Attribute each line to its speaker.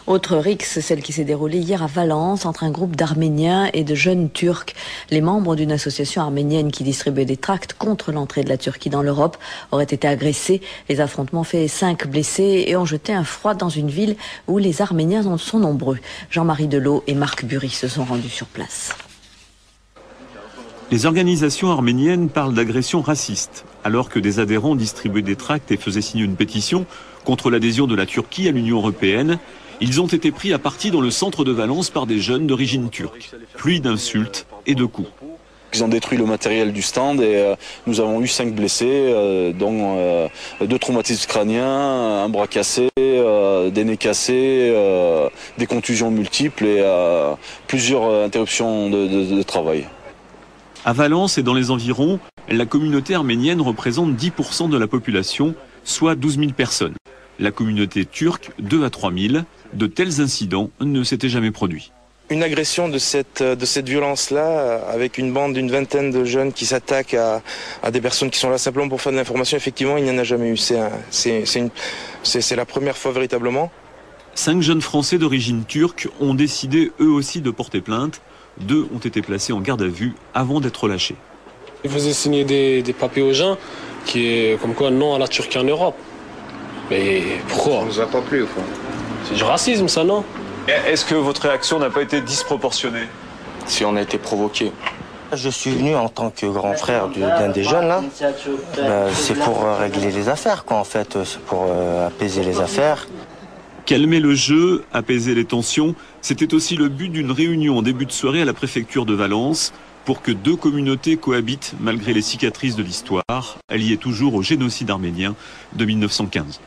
Speaker 1: Autre rixe, celle qui s'est déroulée hier à Valence entre un groupe d'Arméniens et de jeunes Turcs. Les membres d'une association arménienne qui distribuait des tracts contre l'entrée de la Turquie dans l'Europe auraient été agressés. Les affrontements ont fait 5 blessés et ont jeté un froid dans une ville où les Arméniens sont nombreux. Jean-Marie Delot et Marc Bury se sont rendus sur place.
Speaker 2: Les organisations arméniennes parlent d'agression raciste, alors que des adhérents distribuaient des tracts et faisaient signer une pétition contre l'adhésion de la Turquie à l'Union européenne. Ils ont été pris à partie dans le centre de Valence par des jeunes d'origine turque. Pluie d'insultes et de coups.
Speaker 3: Ils ont détruit le matériel du stand et nous avons eu 5 blessés, dont 2 traumatismes crâniens, un bras cassé, des nez cassés, des contusions multiples et plusieurs interruptions de travail.
Speaker 2: À Valence et dans les environs, la communauté arménienne représente 10% de la population, soit 12 000 personnes. La communauté turque, 2 à 3 000. De tels incidents ne s'étaient jamais produits.
Speaker 4: Une agression de cette violence-là, avec une bande d'une vingtaine de jeunes qui s'attaquent à des personnes qui sont là simplement pour faire de l'information, effectivement, il n'y en a jamais eu. C'est la première fois véritablement.
Speaker 2: 5 jeunes Français d'origine turque ont décidé eux aussi de porter plainte. 2 ont été placés en garde à vue avant d'être relâchés.
Speaker 5: Ils faisaient signer des papiers aux gens qui est comme quoi non à la Turquie en Europe. Mais pourquoi?
Speaker 6: Ça ne nous a pas plu au fond.
Speaker 5: C'est du racisme ça, non?
Speaker 2: Est-ce que votre réaction n'a pas été disproportionnée?
Speaker 4: Si on a été provoqué.
Speaker 7: Je suis venu en tant que grand frère d'un des jeunes là. C'est pour régler les affaires quoi en fait, c'est pour apaiser les affaires.
Speaker 2: Calmer le jeu, apaiser les tensions, c'était aussi le but d'une réunion en début de soirée à la préfecture de Valence pour que 2 communautés cohabitent malgré les cicatrices de l'histoire, liées toujours au génocide arménien de 1915.